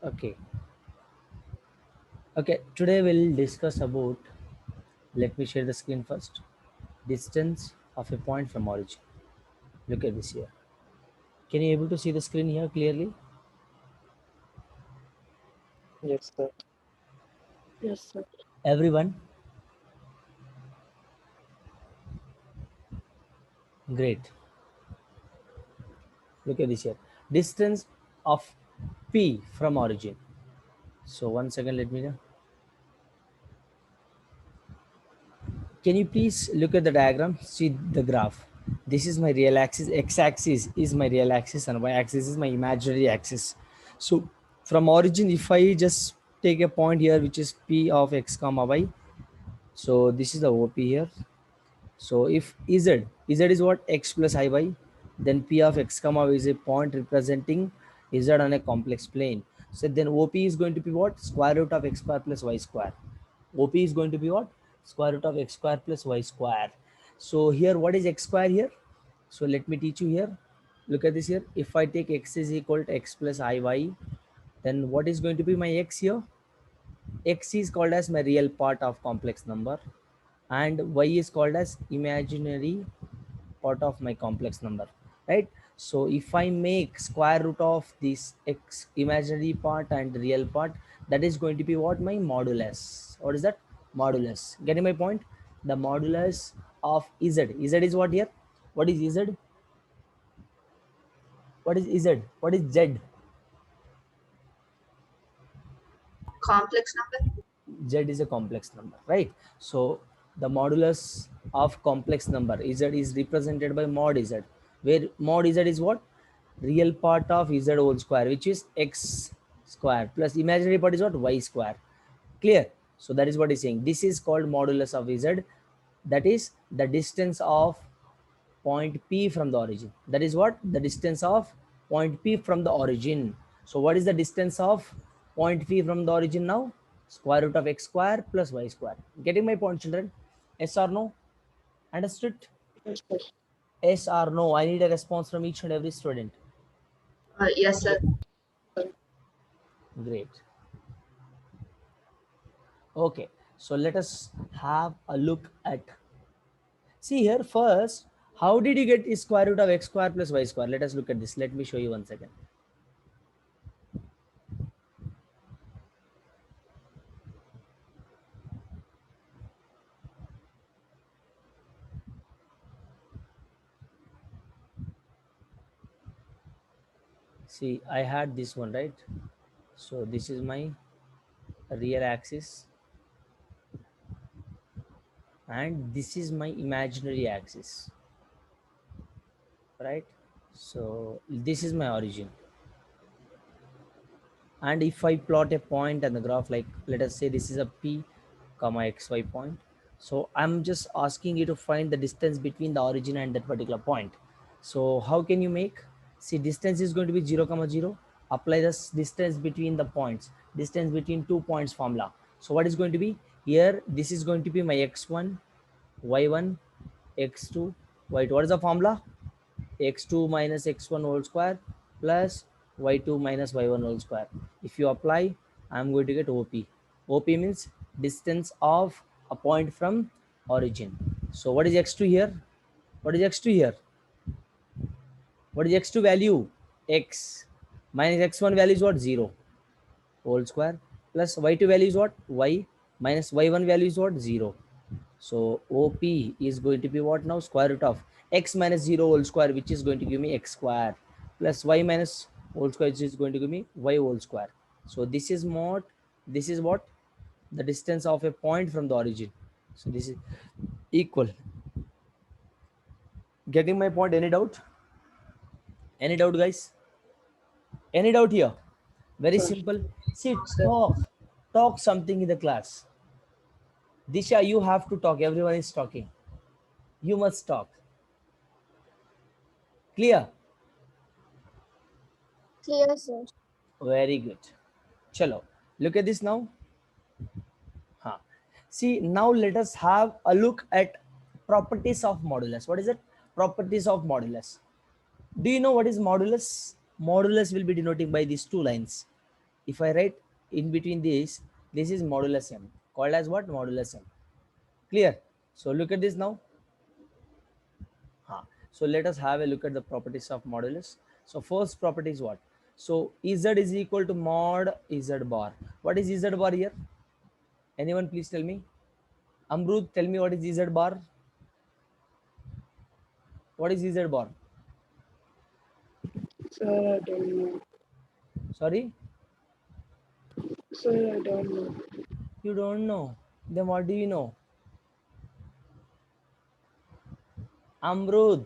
Okay. Okay. Today we'll discuss about. Let me share the screen first. Distance of a point from origin. Look at this here. Can you able to see the screen here clearly? Yes, sir. Yes, sir. Everyone. Great. Look at this here. Distance of P from origin. So one second. Let me know. Can you please look at the diagram? See the graph. This is my real axis. X-axis is my real axis, and y-axis is my imaginary axis. So from origin, if I just take a point here, which is P of x comma y. So this is the OP here. So if Z is what? X plus Iy, then P of x comma y is a point representing Z on a complex plane. So then OP is going to be what? Square root of x square plus y square. OP is going to be what? Square root of x square plus y square. So here, what is x square here? So let me teach you here. Look at this here. If I take x is equal to x plus Iy, then what is going to be my x here? X is called as my real part of complex number, and y is called as imaginary part of my complex number, right? So if I make square root of this x imaginary part and real part, that is going to be what? My modulus. What is that? Modulus. Getting my point? The modulus of z is what here? What is z? What is z? What is z? Complex number. Z is a complex number, right? So the modulus of complex number z is represented by mod z, where mod z is what? Real part of z whole square, which is x square, plus imaginary part is what? Y square. Clear? So that is what is saying. This is called modulus of z. That is the distance of point P from the origin. That is what? The distance of point P from the origin. So what is the distance of point P from the origin now? Square root of x square plus y square. Getting my point, children? Yes or no? Understood? Yes, sir. Yes or no? I need a response from each and every student. Yes, sir. Great. Okay. So let us have a look at. See here first. How did you get square root of x square plus y square? Let us look at this. Let me show you one second. See, I had this one, right? So this is my real axis, and this is my imaginary axis, right? So this is my origin, and if I plot a point on the graph, like let us say this is a P comma xy point, so I'm just asking you to find the distance between the origin and that particular point. So how can you make? See, distance is going to be 0 comma 0. Apply this distance between the points, distance between 2 points formula. So what is going to be here? This is going to be my x1, y1, x2, y2. What is the formula? X2 minus x1 whole square plus y2 minus y1 whole square. If you apply, I'm going to get OP. OP means distance of a point from origin. So what is x2 here? What is x2 here? What is x2 value? X minus x1 value is what? 0 whole square plus y2 value is what? Y minus y1 value is what? 0. So OP is going to be what now? Square root of x minus 0 whole square, which is going to give me x square, plus y minus whole square, which is going to give me y whole square. So this is what? The distance of a point from the origin. So this is equal. Getting my point? Any doubt? Any doubt, guys? Any doubt here? Very Sir. simple. See, Sir. talk something in the class. Disha, you have to talk. Everyone is talking. You must talk. Clear? Clear, sir. Very good. Chalo. Look at this now. Huh. See, now let us have a look at properties of modulus. What is it? Properties of modulus. Do you know what is modulus? Modulus will be denoting by these two lines. If I write in between this is modulus m, called as what? Modulus m. Clear? So look at this now. So let us have a look at the properties of modulus. So first property is what? So z is equal to mod z bar. What is z bar here? Anyone please tell me? Amrud, tell me what is z bar? What is z bar? Sir, I don't know. Sorry? Sir, I don't know. You don't know. Then what do you know? Amrud,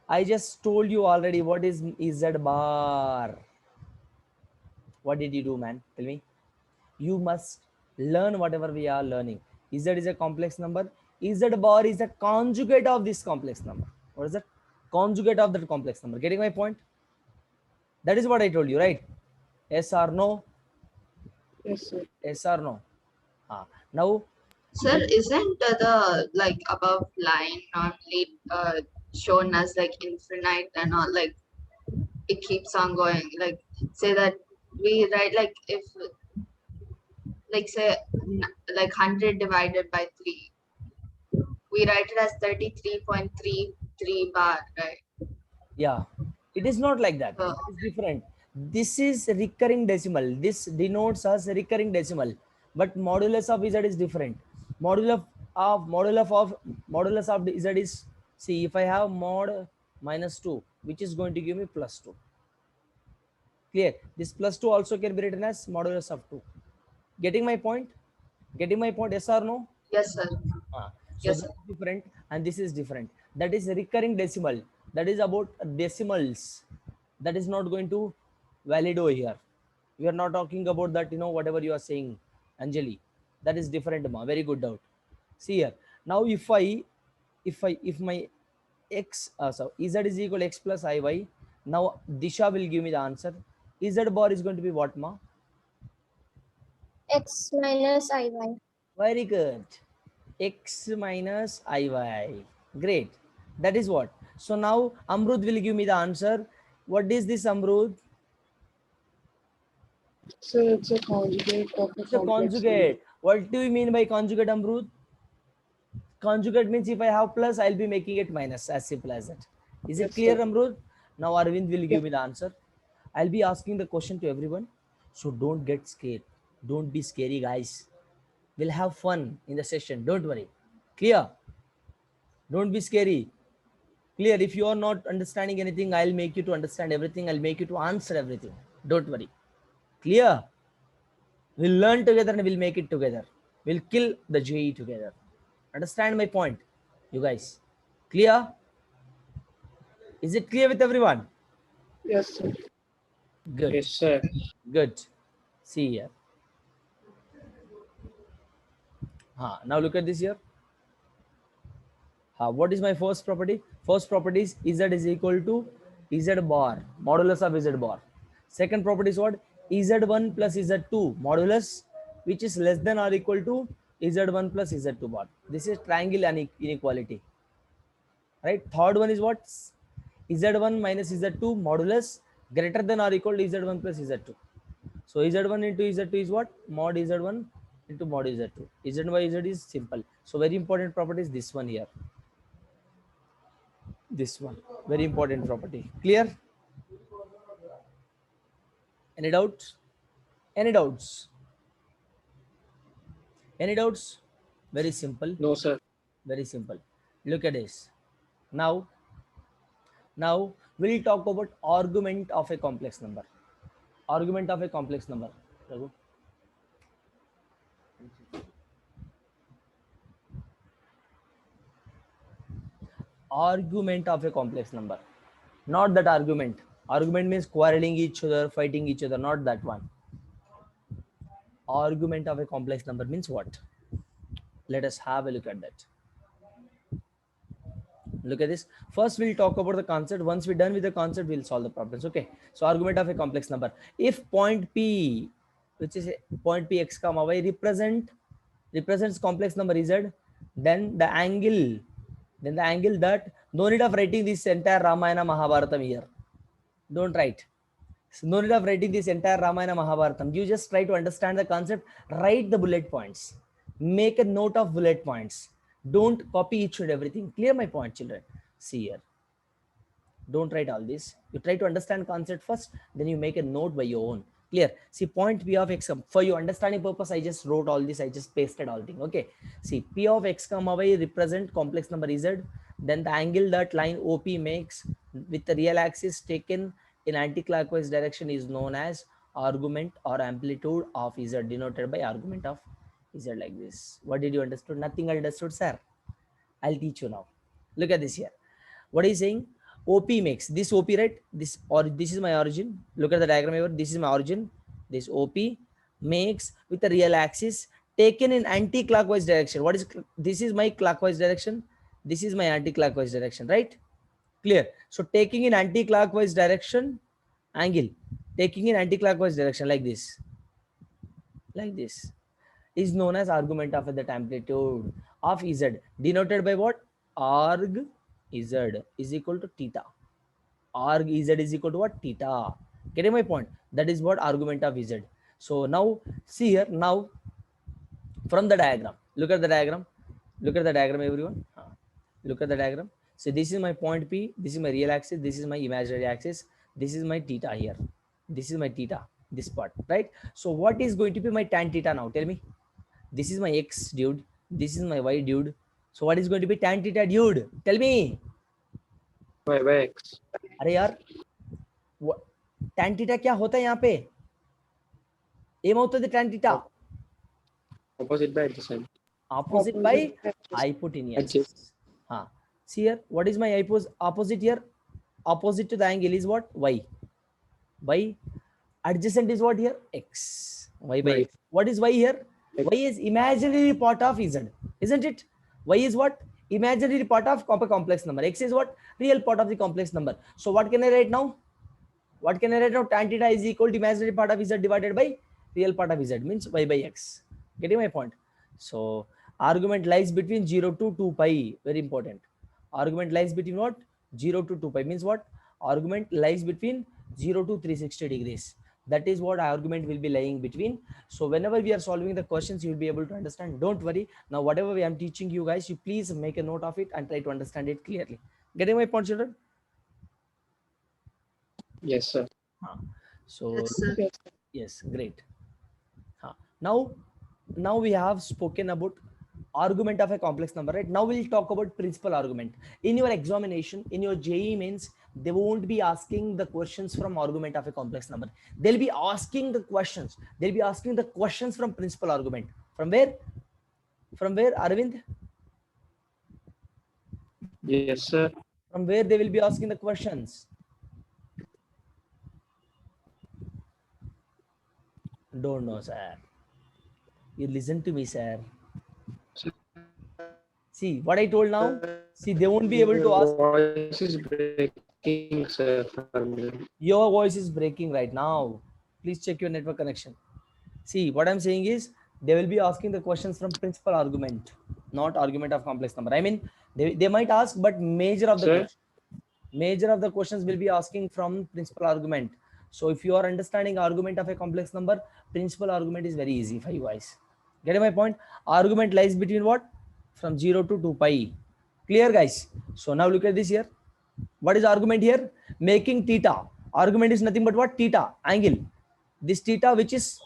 I just told you already what is z bar. What did you do, man? Tell me. You must learn whatever we are learning. Z is a complex number. Z bar is a conjugate of this complex number. What is that? Conjugate of that complex number. Getting my point? That is what I told you, right? Yes or no? Yes, sir. Yes or no? Now, Sir, isn't the like above line normally shown as like infinite and all, like it keeps on going? Like say that we write like if like say like 100 divided by 3, we write it as 33.33 bar, right? yeah, it is not like that. So, That is different. This is recurring decimal. This denotes as recurring decimal, but modulus of z is different. Modulus of z is, see, if I have mod minus 2, which is going to give me plus 2. Clear? This plus 2 also can be written as modulus of 2. Getting my point? Getting my point? Yes or no? yes, sir. So Yes, this sir. is different and this is different. That is recurring decimal. That is about decimals. That is not going to valid over here. We are not talking about that, whatever you are saying, Anjali. That is different, ma. Very good doubt. See here. Now if my x, so z is equal to x plus iy. Now Disha will give me the answer. Z bar is going to be what, ma? X minus IY. Very good. X minus iy. Great. That is what. So now Amrud will give me the answer. What is this, Amrud? Sir, it's a conjugate of a It's a complex number. conjugate. What do you mean by conjugate, Amrud? Conjugate means if I have plus, I'll be making it minus. As simple as that. Is it Yes, clear, sir. Amrud? Now Arvind will Yeah. give me the answer. I'll be asking the question to everyone. So don't get scared. Don't be scary, guys. We'll have fun in the session. Don't worry. Clear? Don't be scary. Clear? If you are not understanding anything, I'll make you to understand everything. I'll make you to answer everything. Don't worry. Clear? We'll learn together and we'll make it together. We'll kill the JE together. Understand my point, you guys? Clear? Is it clear with everyone? Yes, sir. Good. Yes, sir. Good. See here. Now look at this here. What is my first property? First property is z is equal to z bar, modulus of z bar. Second property is what? z1 plus z2 modulus, which is less than or equal to z1 plus z2 bar. This is triangle inequality. Right? Third one is what? z1 minus z2 modulus greater than or equal to z1 plus z2. So z1 into z2 is what? Mod z1 into mod z2. Z by z is simple. So very important property is this one here. This one, very important property. Clear? Any doubts? Any doubts? Any doubts? Very simple. No, sir. Very simple. Look at this. Now we'll talk about argument of a complex number. Argument of a complex number. Raghu? Argument of a complex number. Not that argument. Argument means quarreling each other, fighting each other, not that one. Argument of a complex number means what? Let us have a look at that. Look at this. First, we'll talk about the concept. Once we're done with the concept, we'll solve the problems. Okay. So argument of a complex number. If point P, which is point P x comma y represents complex number z, then the angle that, no need of writing this entire Ramayana Mahabharatam here. Don't write. So no need of writing this entire Ramayana Mahabharatam. You just try to understand the concept, write the bullet points, make a note of bullet points. Don't copy each and everything. Clear my point, children? See here. Don't write all this. You try to understand concept first, then you make a note by your own. Clear? See, point P of x, for your understanding purpose, I just wrote all this. I just pasted all thing. Okay. See, P of x comma y represent complex number z. Then the angle that line OP makes with the real axis taken in anti-clockwise direction is known as argument or amplitude of z, denoted by argument of z, like this. What did you understood? Nothing understood, sir. I'll teach you now. Look at this here. What is saying? OP makes this OP, right? This, or this is my origin. Look at the diagram here. This is my origin. This OP makes with the real axis taken in anti-clockwise direction. What is this? Is my clockwise direction. This is my anti-clockwise direction, right? Clear? So taking in anti-clockwise direction, angle taking in anti-clockwise direction, like this, is known as argument of that amplitude of z, denoted by what? Arg z is equal to theta. Arg z is equal to what? Theta. Getting my point? That is what argument of z. So now see here. Now from the diagram, look at the diagram. Look at the diagram, everyone. Look at the diagram. So this is my point P. This is my real axis. This is my imaginary axis. This is my theta here. This is my theta. This part, right? So what is going to be my tan theta now? Tell me. This is my x, dude. This is my y, dude. So what is going to be tan theta, dude? Tell me. Y by x. अरे यार tan theta क्या होता है यहाँ पे? M होता है tan theta. Opposite by adjacent. Opposite by hypotenuse. हाँ. See here. What is my opposite here? Opposite to the angle is what? Y. Y. Adjacent is what here? X. Y by x. What is y here? Y is imaginary part of z, isn't it? Y is what? Imaginary part of complex number. X is what? Real part of the complex number. So what can I write now? What can I write now? Tan theta is equal to imaginary part of z divided by real part of z, means y by x. Getting my point? So argument lies between 0 to 2 pi. Very important. Argument lies between what? 0 to 2 pi means what? Argument lies between 0 to 360 degrees. That is what argument will be lying between. So whenever we are solving the questions, you will be able to understand. Don't worry. Now whatever I am teaching you guys, you please make a note of it and try to understand it clearly. Getting my point, children? Yes, sir. So Yes, sir. Yes. yes, great. Now we have spoken about argument of a complex number, right? Now we'll talk about principal argument. In your examination, in your JEE mains, they won't be asking the questions from argument of a complex number. They'll be asking the questions. They'll be asking the questions from principal argument. From where? From where, Arvind? Yes, sir. From where they will be asking the questions? Don't know, sir. You listen to me, sir. See what I told now. See, they won't be able to ask. Voice is breaking, sir, for me. Your voice is breaking right now. Please check your network connection. See, what I'm saying is they will be asking the questions from principal argument, not argument of complex number. I mean, they might ask, but major of the questions will be asking from principal argument. So if you are understanding argument of a complex number, principal argument is very easy for you guys. Getting my point? Argument lies between what? From 0 to 2 pi. Clear, guys? So now look at this here. What is argument here? Making theta. Argument is nothing but what? Theta, angle. This theta which is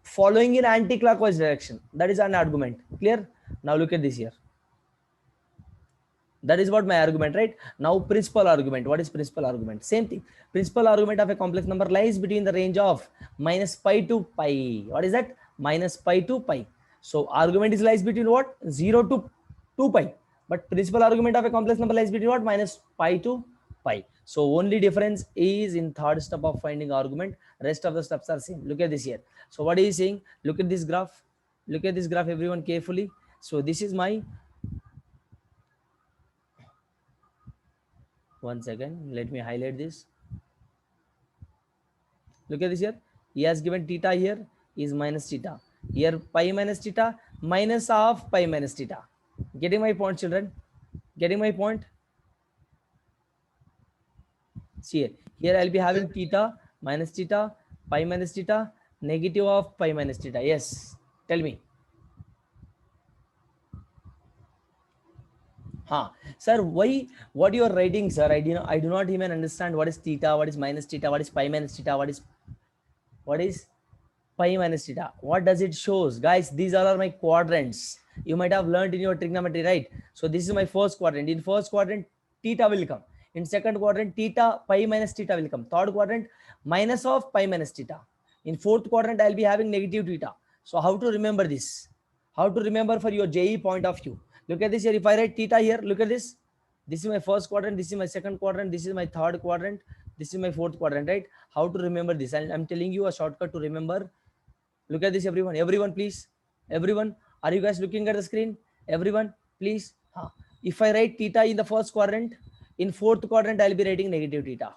following in anti-clockwise direction. That is an argument. Clear? Now look at this here. That is what my argument, right? Now principal argument. What is principal argument? Same thing. Principal argument of a complex number lies between the range of minus pi to pi. What is that? Minus pi to pi. So argument is lies between what? 0 to 2 pi. But principal argument of a complex number lies between what? Minus pi to pi. So only difference is in third step of finding argument. Rest of the steps are same. Look at this here. So what is he saying? Look at this graph. Look at this graph, everyone, carefully. So this is my, one second, let me highlight this. Look at this here. He has given theta here is minus theta. Here pi minus theta minus half pi minus theta. Getting my point, children? Getting my point? See here I'll be having theta minus theta, pi minus theta, negative of pi minus theta. Yes, tell me. Sir, why, what you are writing, sir? I do not even understand what is theta, what is minus theta, what is pi minus theta, what is pi minus theta. What does it shows? Guys, these all are my quadrants. You might have learned in your trigonometry, right? So this is my first quadrant. In first quadrant, theta will come. In second quadrant, theta, pi minus theta will come. Third quadrant, minus of pi minus theta. In fourth quadrant, I'll be having negative theta. So how to remember this? How to remember for your JE point of view? Look at this here. If I write theta here, look at this. This is my first quadrant. This is my second quadrant. This is my third quadrant. This is my fourth quadrant, right? How to remember this? And I'm telling you a shortcut to remember. Look at this, everyone. Everyone, please. Everyone, are you guys looking at the screen? Everyone, please. If I write theta in the first quadrant, in fourth quadrant, I'll be writing negative theta.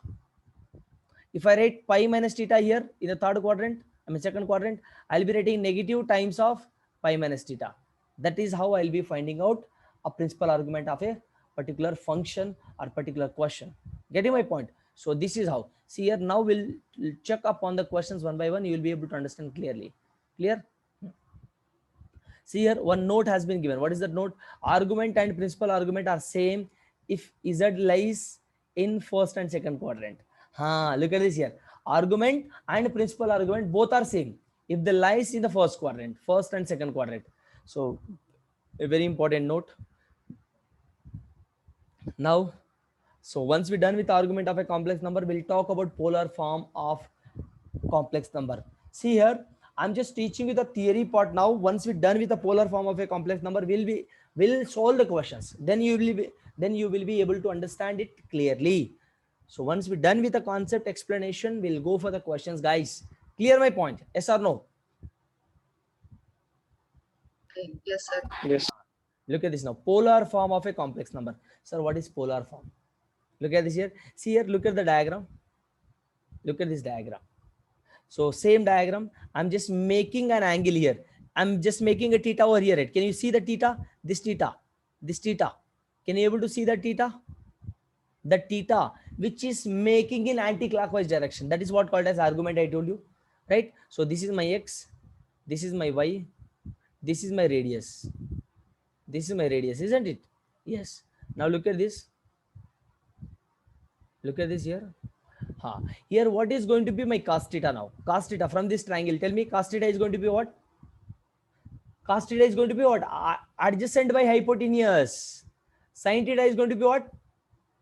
If I write pi minus theta here in the third quadrant, I mean second quadrant, I'll be writing negative times of pi minus theta. That is how I'll be finding out a principal argument of a particular function or particular question. Getting my point? So this is how. See here, now we'll check upon the questions one by one. You will be able to understand clearly. Clear? See here, one note has been given. What is that note? Argument and principal argument are same if Z lies in first and second quadrant. Look at this here. Argument and principal argument both are same if they lies in the first quadrant, first and second quadrant. So a very important note. Now, so once we're done with the argument of a complex number, we'll talk about polar form of complex number. See here, I'm just teaching you the theory part now. Once we're done with the polar form of a complex number, we'll solve the questions. Then you will be able to understand it clearly. So once we're done with the concept explanation, we'll go for the questions, guys. Clear my point? Yes or no? Yes, sir. Yes. Look at this now. Polar form of a complex number. Sir, what is polar form? Look at this here. See here, look at the diagram. Look at this diagram. So same diagram. I'm just making an angle here. I'm just making a theta over here. Right? Can you see the theta? This theta. This theta. Can you able to see the theta? The theta which is making in anti-clockwise direction. That is what called as argument, I told you. Right? So this is my x. This is my y. This is my radius. This is my radius, isn't it? Yes. Now look at this. Look at this here. Here, what is going to be my cos theta now? Cos theta from this triangle. Tell me, cos theta is going to be what? Cos theta is going to be what? Adjacent by hypotenuse. Sin theta is going to be what?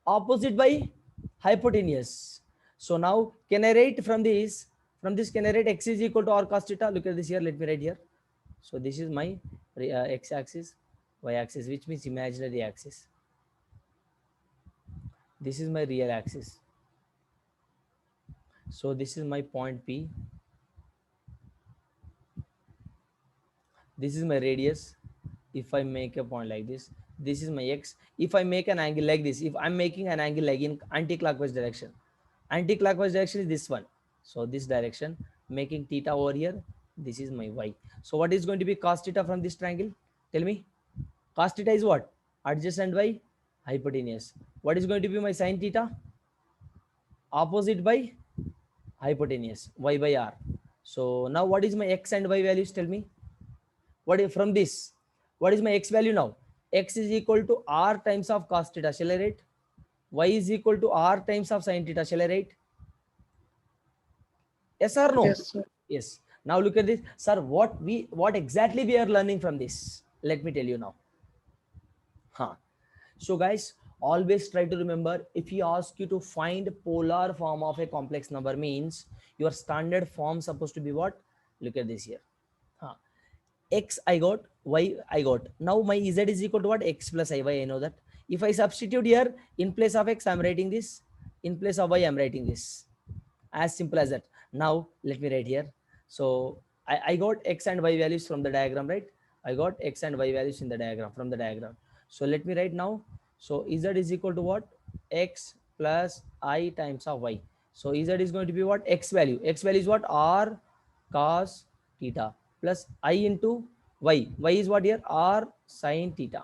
Opposite by hypotenuse. So now, can I write from this? From this, can I write x is equal to r cos theta? Look at this here. Let me write here. So this is my x-axis, y-axis, which means imaginary axis. This is my real axis. So this is my point P. This is my radius. If I make a point like this, this is my x. If I make an angle like this, if I'm making an angle like in anti-clockwise direction is this one. So this direction, making theta over here, this is my y. So what is going to be cos theta from this triangle? Tell me. Cos theta is what? Adjacent by hypotenuse. What is going to be my sin theta? Opposite by hypotenuse, y by r. So now what is my x and y values? Tell me. What is from this? What is my x value now? X is equal to r times of cos theta. Shall I write? Y is equal to r times of sin theta. Shall I write? Yes or no? Yes, sir. Yes. Now look at this. Sir, what exactly we are learning from this? Let me tell you now. So guys, always try to remember, if he asks you to find polar form of a complex number, means your standard form supposed to be what? Look at this here. X I got, y I got. Now my z is equal to what? X plus iy. I know that. If I substitute here, in place of x, I'm writing this. In place of y, I'm writing this. As simple as that. Now let me write here. So I got x and y values from the diagram, right? I got x and y values in the diagram, from the diagram. So let me write now. So z is equal to what? X plus I times of y. So z is going to be what? X value. X value is what? R cos theta plus I into y. Y is what here? R sin theta.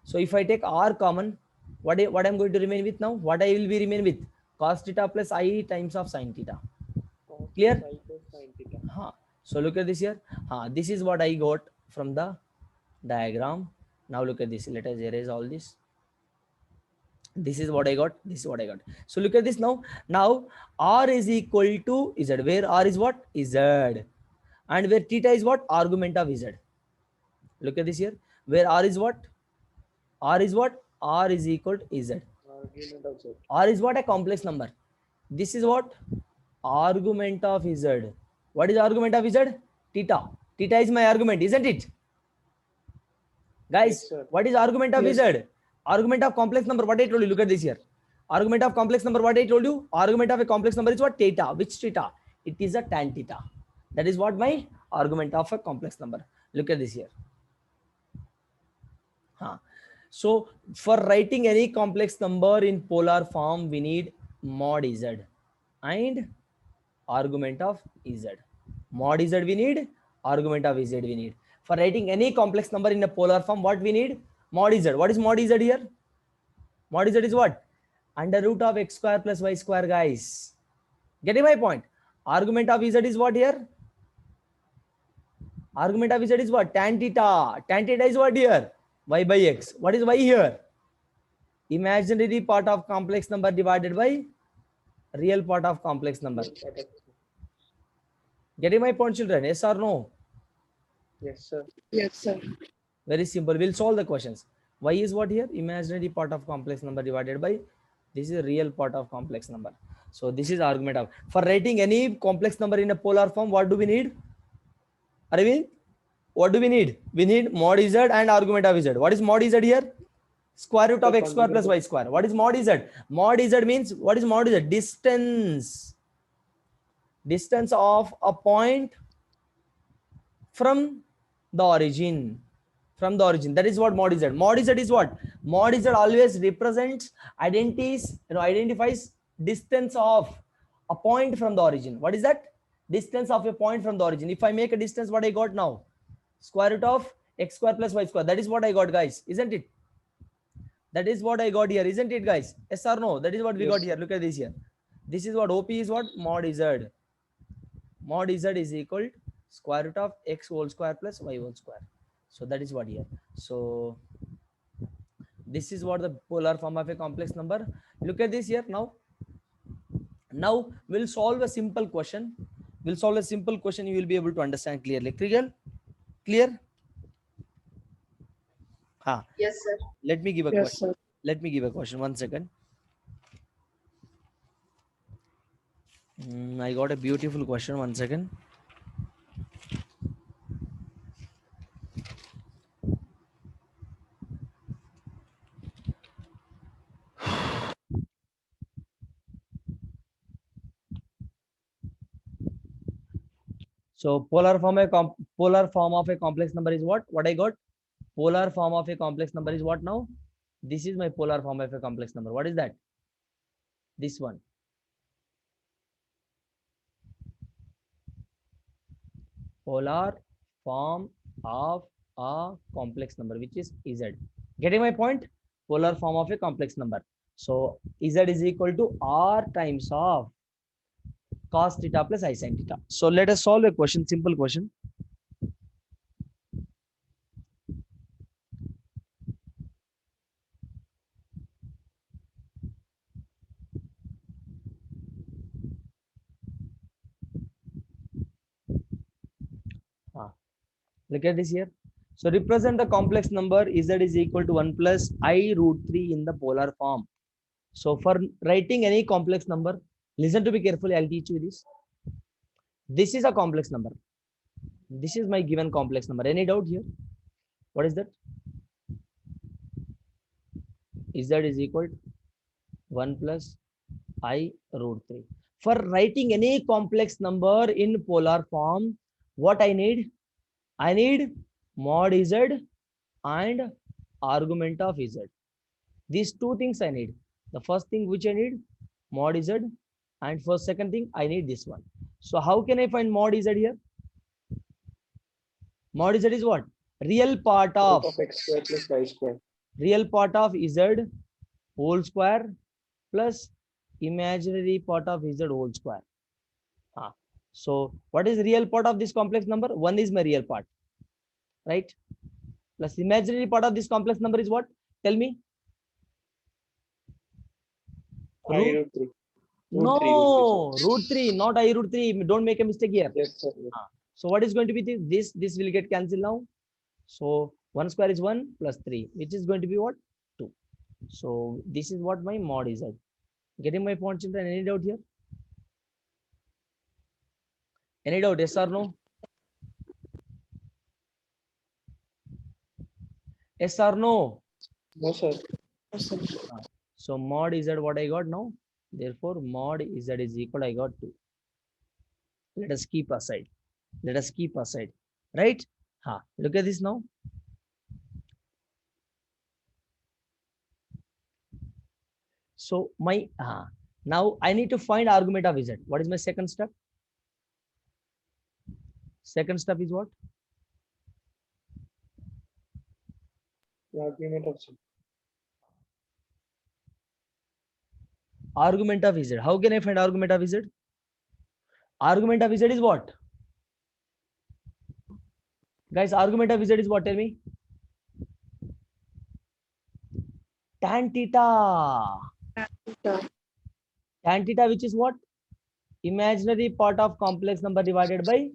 So if I take R common, what I'm going to remain with now? What I will be remain with? Cos theta plus I times of sin theta. Clear? So look at this here. This is what I got from the diagram. Now look at this. Let us erase all this. This is what I got. This is what I got. So look at this now. Now R is equal to Z, where R is what? Z. And where theta is what? Argument of Z. Look at this here. Where R is what? R is what? R is equal to Z. R is what? A complex number. This is what? Argument of Z. What is argument of Z? Theta. Theta is my argument, isn't it? Guys, Yes, what is argument of Yes. Z? Argument of complex number. What I told you. Look at this here. Argument of complex number. What I told you. Argument of a complex number is what? Theta. Which theta? It is a tan theta. That is what my argument of a complex number. Look at this here. So for writing any complex number in polar form, we need mod Z and argument of Z. Mod Z we need, argument of Z we need. For writing any complex number in a polar form, what we need? Mod Z. What is mod Z here? Mod Z is what? Under root of x square plus y square, guys. Getting my point? Argument of Z is what here? Argument of Z is what? Tan theta. Tan theta is what here? Y by x. What is y here? Imaginary part of complex number divided by real part of complex number. Getting my point, children? Yes or no? Yes, sir. Yes, sir. Very simple. We'll solve the questions. Y is what here? Imaginary part of complex number divided by this is a real part of complex number. So this is argument of. For writing any complex number in a polar form, what do we need? Arvind, what do we need? We need mod Z and argument of Z. What is mod Z here? Square root of x square plus y square. What is mod Z? Mod Z means, what is mod Z? Distance. Distance of a point from the origin. From the origin. That is what mod Z. Mod Z is what? Mod Z always represents, identifies distance of a point from the origin. What is that? Distance of a point from the origin. If I make a distance, what I got now? Square root of x square plus y square. That is what I got, guys. Isn't it? That is what I got here. Isn't it, guys? Yes or no? That is what we got here. Look at this here. This is what OP is what? Mod Z. Mod Z is equal to square root of x whole square plus y whole square. So that is what here. So this is what the polar form of a complex number. Look at this here now. Now we'll solve a simple question. We'll solve a simple question. You will be able to understand clearly. Clear? Clear? Yes, sir. Let me give a Yes, question. sir. Let me give a question. 1 second. I got a beautiful question. 1 second. So polar form of a complex number is what? What I got? Polar form of a complex number is what now? This is my polar form of a complex number. What is that? This one. Polar form of a complex number, which is Z. Getting my point? Polar form of a complex number. So Z is equal to R times of cos theta plus I sin theta. So let us solve a question, simple question. Look at this here. So represent the complex number Z is equal to 1 plus I root 3 in the polar form. So for writing any complex number, listen to me carefully. I'll teach you this. This is a complex number. This is my given complex number. Any doubt here? What is that? Z is equal to 1 plus I root 3. For writing any complex number in polar form, what I need? I need mod Z and argument of Z. These two things I need. The first thing which I need, mod Z, and for second thing, I need this one. So how can I find mod Z here? Mod Z is what? Real part of X square plus y square. real part of Z whole square plus imaginary part of Z whole square. So what is real part of this complex number? 1 is my real part, right? Plus imaginary part of this complex number is what? Tell me. I Root. root 3. No, Root 3, root 3, not I root 3. Don't make a mistake here. Yes, sir. Yes. So what is going to be this? This will get cancelled now. So 1 square is 1 plus 3, which is going to be what? 2. So this is what my mod is at. Getting my point, children? Any doubt here? Any doubt? Yes or no? Yes or no? No, sir. Yes, sir. So mod is at what I got now. Therefore, mod z is equal. I got 2. Let us keep aside. Let us keep aside. Right? Look at this now. So my now I need to find argument of z. What is my second step? Second step is what? The argument of z. Argument of z. How can I find argument of z? Argument of z is what? Guys, argument of z is what? Tell me. Tan theta. Tan theta, which is what? Imaginary part of complex number divided by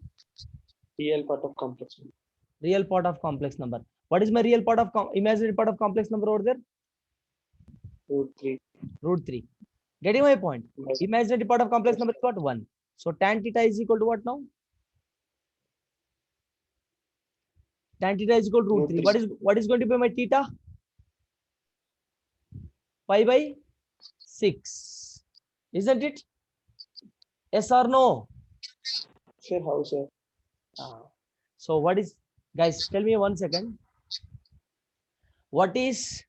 Real part of complex number. real part of complex number. What is my real part of imaginary part of complex number over there? Root 3. Root 3. Getting my point? Yes. Imaginary part of complex number is what? 1. So tan theta is equal to what now? Tan theta is equal to root 3. What is going to be my theta? Pi by 6. Isn't it? Yes or no? Sir, how, sir? So what is, guys, tell me 1 second. What is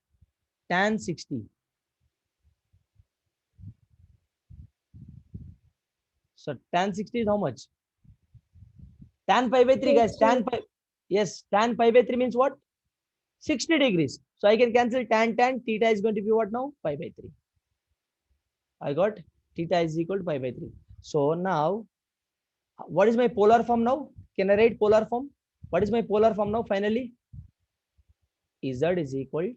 tan 60? So tan 60 is how much? Tan pi by 3, guys. Tan pi, yes, tan pi by 3 means what? 60 degrees. So I can cancel tan. Theta is going to be what now? Pi by 3. I got theta is equal to pi by 3. So now, what is my polar form now? Can I write polar form? What is my polar form now? Finally, z is equal to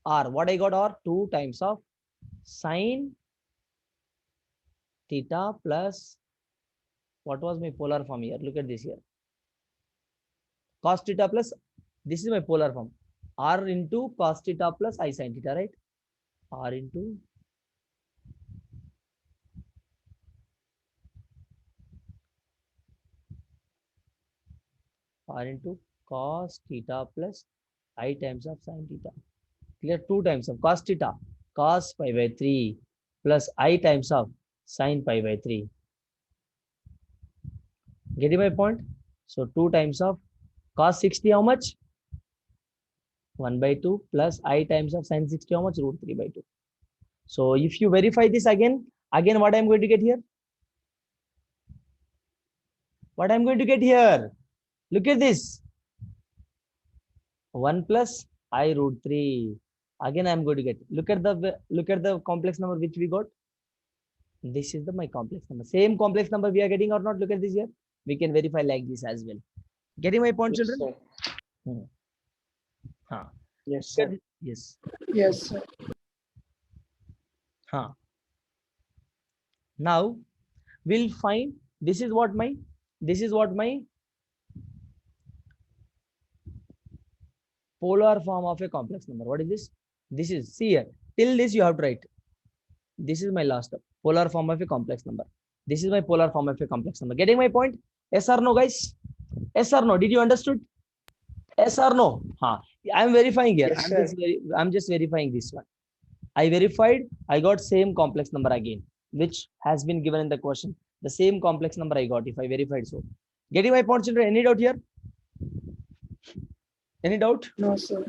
r. What I got? R 2 times of sine theta plus, what was my polar form here? Look at this here. Cos theta plus, this is my polar form. R into cos theta plus I sin theta, right? R into cos theta plus I times of sin theta. Clear? 2 times of cos theta, cos pi by 3 plus I times of sin pi by 3. Getting my point? So 2 times of cos 60, how much? 1 by 2 plus I times of sin 60, how much? Root 3 by 2. So if you verify this again what I'm going to get here? What I'm going to get here? Look at this. 1 plus I root 3. Again I'm going to get. Look at the complex number which we got. This is my complex number. Same complex number we are getting or not? Look at this here. We can verify like this as well. Getting my point, Yes, children? sir. Yes, sir. Yes. Yes, sir. Now we'll find this is what my polar form of a complex number. What is this? This is, see here, till this you have to write. This is my last step. Polar form of a complex number. This is my polar form of a complex number. Getting my point? Yes or no, guys? Yes or no? Did you understood? Yes or no? I'm verifying here. Yes, I'm just verifying this one. I verified. I got same complex number again, which has been given in the question. The same complex number I got if I verified so. Getting my point, children? Any doubt here? Any doubt? No, sir.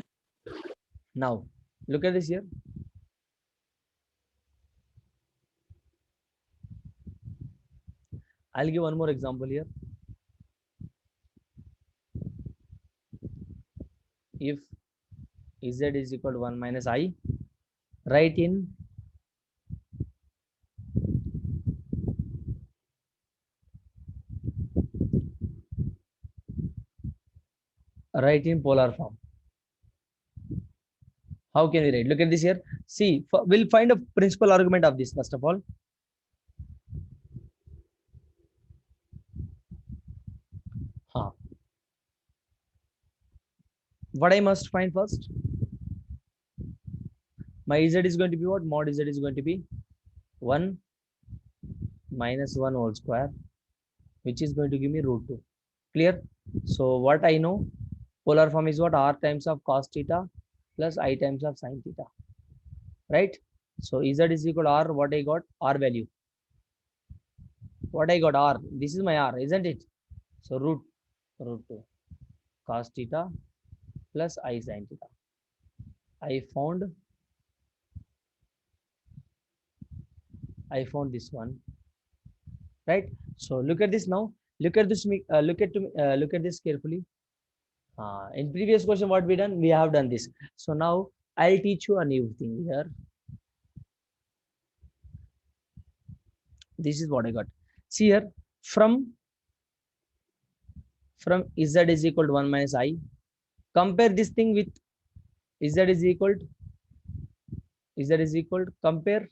Now, look at this here. I'll give one more example here. If z is equal to 1 minus I, write in Write in polar form. How can we write? Look at this here. See, we'll find a principal argument of this first of all. Huh. What I must find first? My z is going to be what? Mod z is going to be 1 minus 1 whole square, which is going to give me root 2. Clear? So what I know, polar form is what? R times of cos theta plus I times of sin theta. Right? So z is equal to R. What I got? R value. What I got? R. This is my R, isn't it? So root 2 cos theta plus I sin theta. I found this one, right? So look at this now. Look at this. Look at this carefully. In previous question, what we done? We have done this. So now I'll teach you a new thing here. This is what I got. See here, from z is equal to 1 minus I. Compare this thing with z is equal to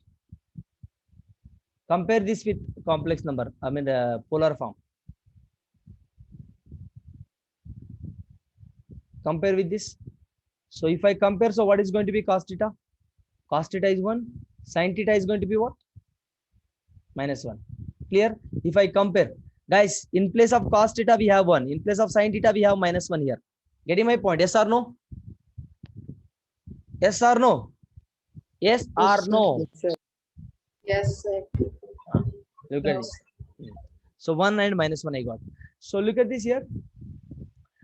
compare this with complex number. I mean the polar form. Compare with this. So if I compare, so what is going to be cos theta? Cos theta is 1. Sin theta is going to be what? Minus 1. Clear? If I compare, guys, in place of cos theta we have 1. In place of sin theta we have minus 1 here. Getting my point? Yes or no? Yes or no? Yes or no? Yes, sir. Look at this. So 1 and minus 1 I got. So look at this here.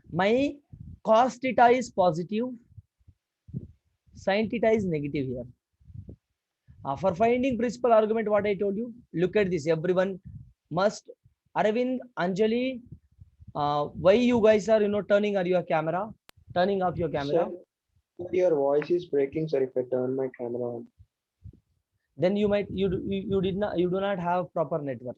My cos theta is positive. Sin theta is negative here. For finding principal argument, what I told you, look at this. Everyone must, Arvind, Anjali, why you guys are turning on your camera, turning off your camera? Sir, your voice is breaking, sir. If I turn my camera on, Then you might you do not have proper network.